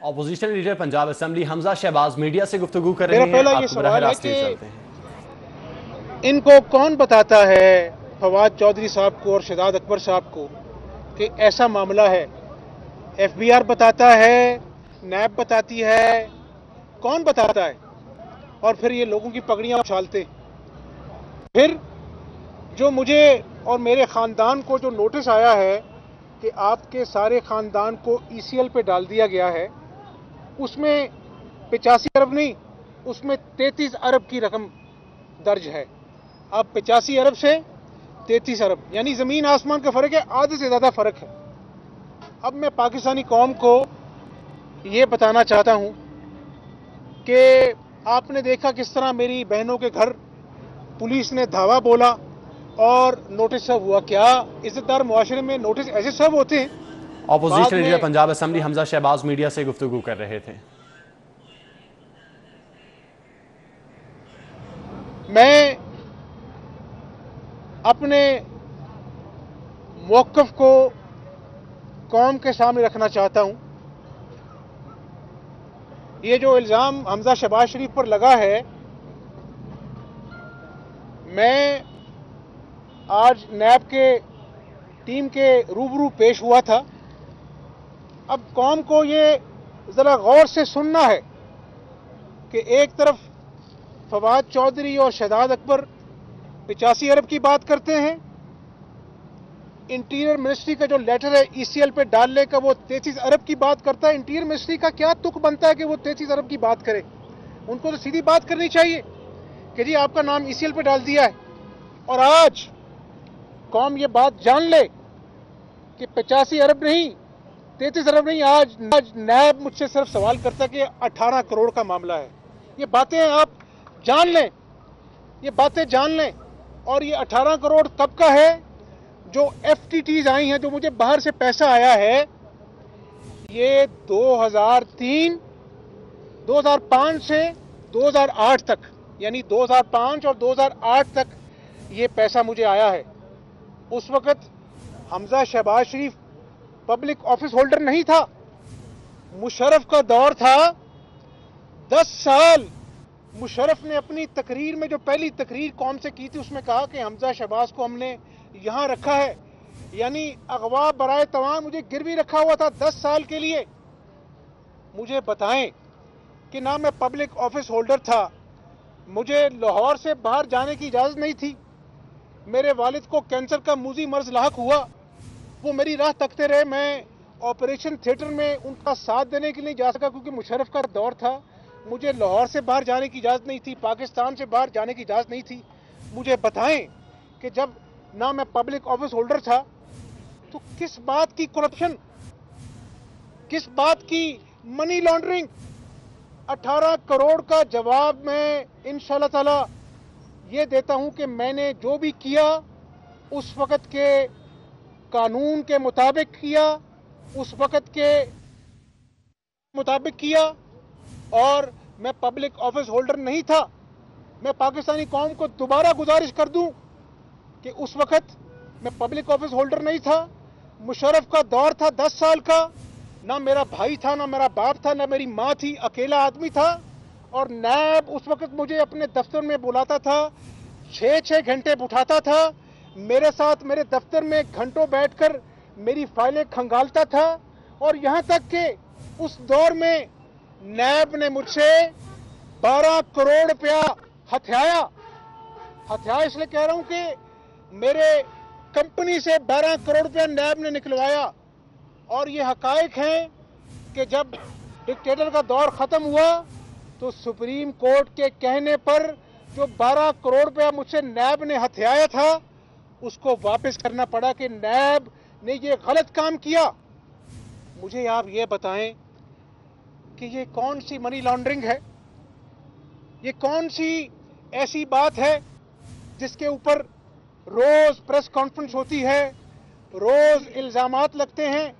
Opposition leader Punjab assembly Hamza Shahbaz media से गुफ्तगू कर रहे मेरा हैं। पहला ये आपको बराह सवाल है रास्त कि चलते हैं। इनको कौन बताता है, फवाद चौधरी साहब को और शहजाद अकबर साहब को, कि ऐसा मामला है? एफबीआर बताता है, नैब बताती है, कौन बताता है? और फिर ये लोगों की पगड़ियां उछालते। फिर जो मुझे और मेरे ख़ानदान को जो नोटिस आया है कि आपके सारे ख़ानदान को ईसीएल पे डाल दिया गया है, उसमें 85 अरब नहीं, उसमें 33 अरब की रकम दर्ज है। अब 85 अरब से 33 अरब यानी ज़मीन आसमान का फ़र्क है, आधे से ज़्यादा फ़र्क है। अब मैं पाकिस्तानी कौम को ये बताना चाहता हूँ कि आपने देखा किस तरह मेरी बहनों के घर पुलिस ने धावा बोला और नोटिस सर्व हुआ। क्या इज्जतदार मुआशरे में नोटिस ऐसे सर्व होते हैं? बाद ऑपोजिशन लीडर में पंजाब असेंबली हमजा शहबाज मीडिया से गुफ्तगू कर रहे थे। मैं अपने मौक़िफ़ को कौम के सामने रखना चाहता हूँ। ये जो इल्ज़ाम हमजा शहबाज शरीफ पर लगा है, मैं आज नैब के टीम के रूबरू पेश हुआ था। अब कौम को ये ज़रा गौर से सुनना है कि एक तरफ फवाद चौधरी और शहजाद अकबर 85 अरब की बात करते हैं, इंटीरियर मिनिस्ट्री का जो लेटर है ईसीएल पे डालने का वो 33 अरब की बात करता है। इंटीरियर मिनिस्ट्री का क्या तुक बनता है कि वो 33 अरब की बात करे? उनको तो सीधी बात करनी चाहिए कि जी आपका नाम ईसीएल पे डाल दिया है। और आज कौम ये बात जान ले कि 85 अरब नहीं, 33 अरब नहीं, आज नैब मुझसे सिर्फ सवाल करता है कि 18 करोड़ का मामला है। ये बातें आप जान लें, ये बातें जान लें। और ये 18 करोड़ कब का है? जो एफटीटीज आई हैं, जो मुझे बाहर से पैसा आया है, ये 2005 से 2008 तक, यानी 2005 और 2008 तक ये पैसा मुझे आया है। उस वक्त हमजा शहबाज शरीफ पब्लिक ऑफिस होल्डर नहीं था, मुशर्रफ का दौर था। 10 साल मुशर्रफ ने अपनी तकरीर में, जो पहली तकरीर कौम से की थी, उसमें कहा कि हमजा शहबाज को हमने यहां रखा है, यानी अगवा बराए तवान मुझे गिरवी रखा हुआ था 10 साल के लिए। मुझे बताएं कि ना मैं पब्लिक ऑफिस होल्डर था, मुझे लाहौर से बाहर जाने की इजाज़त नहीं थी, मेरे वालिद को कैंसर का मूजी मर्ज लाहक हुआ, वो मेरी राह तकते रहे, मैं ऑपरेशन थिएटर में उनका साथ देने के लिए जा सका क्योंकि मुशर्रफ का दौर था। मुझे लाहौर से बाहर जाने की इजाज़त नहीं थी, पाकिस्तान से बाहर जाने की इजाज़त नहीं थी। मुझे बताएं कि जब ना मैं पब्लिक ऑफिस होल्डर था तो किस बात की करप्शन, किस बात की मनी लॉन्ड्रिंग? 18 करोड़ का जवाब मैं इंशाल्लाह ताला ये देता हूं कि मैंने जो भी किया उस वक्त के कानून के मुताबिक किया, उस वक्त के मुताबिक किया, और मैं पब्लिक ऑफिस होल्डर नहीं था। मैं पाकिस्तानी कौम को दोबारा गुजारिश कर दूं कि उस वक्त मैं पब्लिक ऑफिस होल्डर नहीं था, मुशर्रफ का दौर था 10 साल का, ना मेरा भाई था, ना मेरा बाप था, ना मेरी माँ थी, अकेला आदमी था। और नैब उस वक्त मुझे अपने दफ्तर में बुलाता था, 6-6 घंटे उठाता था, मेरे साथ मेरे दफ्तर में घंटों बैठकर मेरी फाइलें खंगालता था। और यहां तक कि उस दौर में नैब ने मुझसे 12 करोड़ रुपया हथियाया। हथियाया इसलिए कह रहा हूं कि मेरे कंपनी से 12 करोड़ रुपया नैब ने निकलवाया। और ये हकायक हैं कि जब डिक्टेटर का दौर खत्म हुआ तो सुप्रीम कोर्ट के कहने पर जो 12 करोड़ रुपया मुझसे नैब ने हथियाया था उसको वापस करना पड़ा कि नैब ने ये गलत काम किया। मुझे आप ये बताएं कि ये कौन सी मनी लॉन्ड्रिंग है? ये कौन सी ऐसी बात है जिसके ऊपर रोज प्रेस कॉन्फ्रेंस होती है, रोज इल्जामात लगते हैं?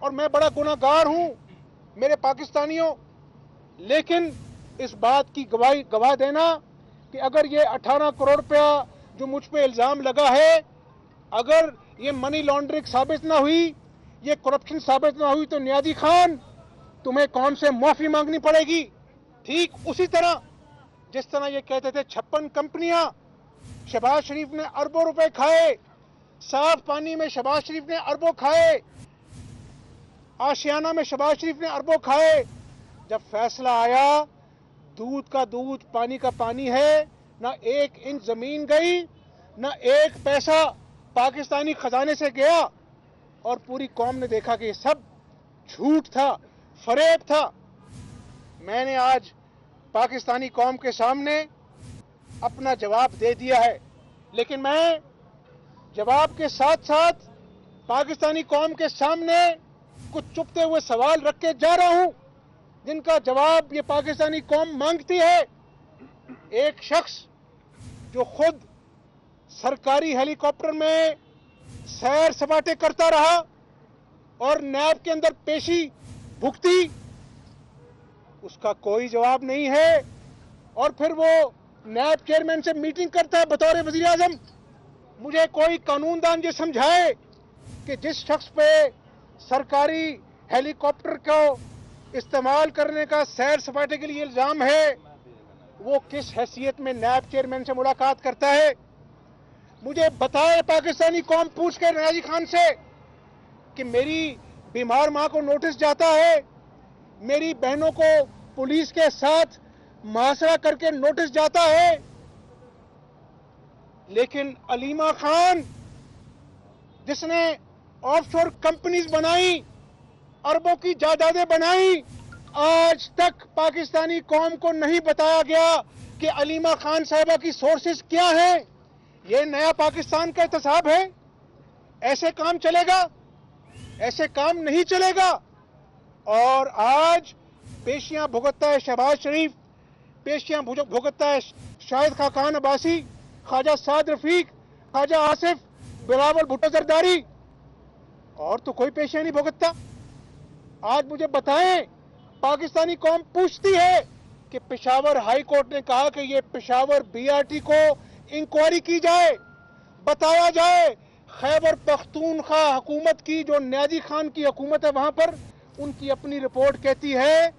और मैं बड़ा गुनाहगार हूं मेरे पाकिस्तानियों, लेकिन इस बात की गवाह देना कि अगर ये 18 करोड़ रुपया जो मुझ पे इल्जाम लगा है, अगर ये मनी लॉन्ड्रिंग साबित ना हुई, ये करप्शन साबित ना हुई, तो नियाजी खान तुम्हें कौन से माफी मांगनी पड़ेगी। ठीक उसी तरह जिस तरह ये कहते थे 56 कंपनियां, शहबाज शरीफ ने अरबों रुपए खाए, साफ पानी में शहबाज शरीफ ने अरबों खाए, आशियाना में शहबाज शरीफ ने अरबों खाए। जब फैसला आया दूध का दूध पानी का पानी है, ना 1 इंच जमीन गई, ना 1 पैसा पाकिस्तानी खजाने से गया, और पूरी कौम ने देखा कि सब झूठ था, फरेब था। मैंने आज पाकिस्तानी कौम के सामने अपना जवाब दे दिया है, लेकिन मैं जवाब के साथ साथ पाकिस्तानी कौम के सामने कुछ चुपते हुए सवाल रख के जा रहा हूं, जिनका जवाब ये पाकिस्तानी कौम मांगती है। एक शख्स जो खुद सरकारी हेलीकॉप्टर में सैर सपाटे करता रहा और नैब के अंदर पेशी भुगती, उसका कोई जवाब नहीं है, और फिर वो नैब चेयरमैन से मीटिंग करता है बतौर वजीर आजम। मुझे कोई कानूनदान ये समझाए कि जिस शख्स पे सरकारी हेलीकॉप्टर को इस्तेमाल करने का सैर सपाटे के लिए इल्जाम है, वो किस हैसियत में नैब चेयरमैन से मुलाकात करता है। मुझे बताए पाकिस्तानी कौम पूछ के नियाजी खान से कि मेरी बीमार मां को नोटिस जाता है, मेरी बहनों को पुलिस के साथ मुहासरा करके नोटिस जाता है, लेकिन अलीमा खान जिसने ऑफशोर कंपनीज बनाई, अरबों की जायदादें बनाई, आज तक पाकिस्तानी कौम को नहीं बताया गया कि अलीमा खान साहिबा की सोर्सेज क्या है। ये नया पाकिस्तान का एहतसाब है? ऐसे काम चलेगा? ऐसे काम नहीं चलेगा। और आज पेशियां भुगतता है शहबाज शरीफ, पेशियां भुगतता है शाहिद खाकान अब्बासी, ख्वाजा साद रफीक, ख्वाजा आसिफ, बिलावल भुट्टो जरदारी, और तो कोई पेशियां नहीं भुगतता। आज मुझे बताएं, पाकिस्तानी कौम पूछती है कि पेशावर हाई कोर्ट ने कहा कि ये पेशावर बीआरटी को इंक्वायरी की जाए, बताया जाए खैबर पख्तूनख्वा हुकूमत की, जो नियाजी खान की हुकूमत है वहां पर, उनकी अपनी रिपोर्ट कहती है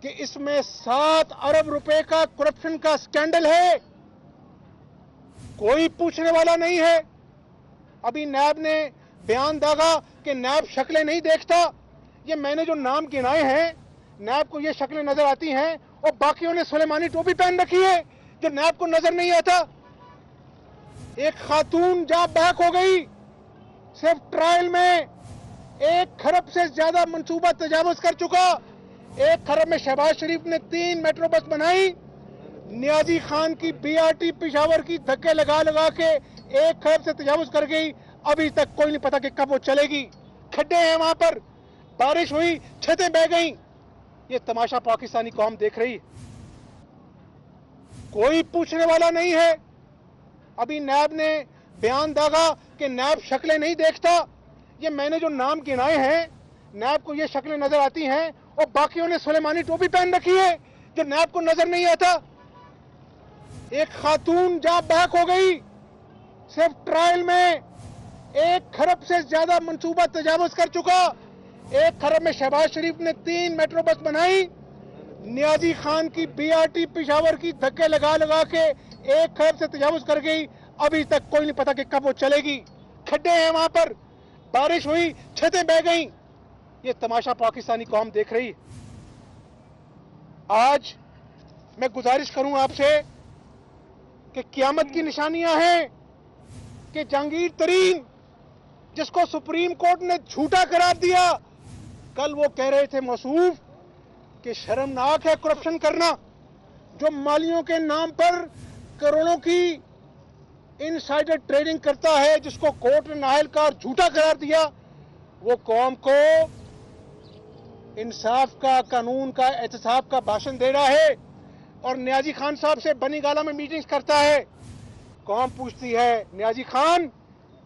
कि इसमें 7 अरब रुपए का करप्शन का स्कैंडल है। कोई पूछने वाला नहीं है। अभी नैब ने बयान दागा कि नैब शक्लें नहीं देखता। ये मैंने जो नाम गिनाए हैं, नैब को ये शक्लें नजर आती हैं, और बाकियों ने सुलेमानी टोपी पहन रखी है जो नैब को नजर नहीं आता। एक खातून जहां बहक हो गई, सिर्फ ट्रायल में 1 खरब से ज्यादा मंसूबा तजावुज कर चुका। 1 खरब में शहबाज शरीफ ने 3 मेट्रो बस बनाई, नियाजी खान की बीआरटी पेशावर की धक्के लगा लगा के 1 खरब से तजावुज कर गई। अभी तक कोई नहीं पता कि कब वो चलेगी। खड्डे हैं वहां पर, बारिश हुई, छतें बह गई। ये तमाशा पाकिस्तानी कौम देख रही है। कोई पूछने वाला नहीं है। अभी नैब ने बयान दागा कि नैब शक्लें नहीं देखता। ये मैंने जो नाम गिनाए हैं, नैब को ये शक्लें नजर आती हैं, और बाकियों ने सुलेमानी टोपी पहन रखी है जो नैब को नजर नहीं आता। एक खातून जहां बहक हो गई, सिर्फ ट्रायल में 1 खरब से ज्यादा मंसूबा तजावुज कर चुका। 1 खरब में शहबाज शरीफ ने 3 मेट्रो बस बनाई, नियाजी खान की बीआरटी पेशावर की धक्के लगा लगा के 1 खरब से तजावुज कर गई। अभी तक कोई नहीं पता कि कब वो चलेगी। खड्डे हैं वहां पर, बारिश हुई, छतें बह गई। ये तमाशा पाकिस्तानी कौम देख रही है। आज मैं गुजारिश करूं आपसे कि क़यामत की निशानियां हैं कि जहांगीर तरीन, जिसको सुप्रीम कोर्ट ने झूठा करार दिया, कल वो कह रहे थे मौसूफ कि शर्मनाक है करप्शन करना। जो मालियों के नाम पर करोड़ों की इनसाइडर ट्रेडिंग करता है, जिसको कोर्ट ने नाअहलकार झूठा करार दिया, वो कौम को इंसाफ का, कानून का, एहतसाब का भाषण दे रहा है, और नियाजी खान साहब से बनी गाला में मीटिंग्स करता है। कौम पूछती है, नियाजी खान,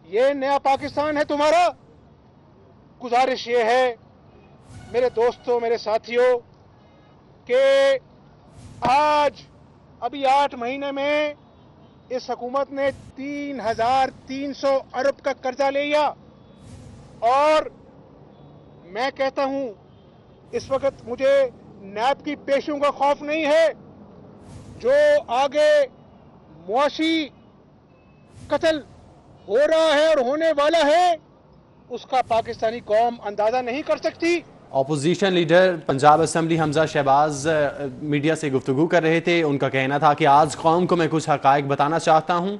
ये नया पाकिस्तान है तुम्हारा? गुजारिश ये है मेरे दोस्तों, मेरे साथियों, कि आज अभी 8 महीने में इस हुकूमत ने 3,300 अरब का कर्जा ले लिया, और मैं कहता हूं इस वक्त मुझे नैब की पेशियों का खौफ नहीं है। जो आगे मुआशी कत्ल हो रहा है और होने वाला है, उसका पाकिस्तानी कौम अंदाजा नहीं कर सकती। Opposition leader Punjab assembly Hamza Shahbaz media से गुफ्तगू कर रहे थे। उनका कहना था कि आज कौम को मैं कुछ हकायक बताना चाहता हूँ।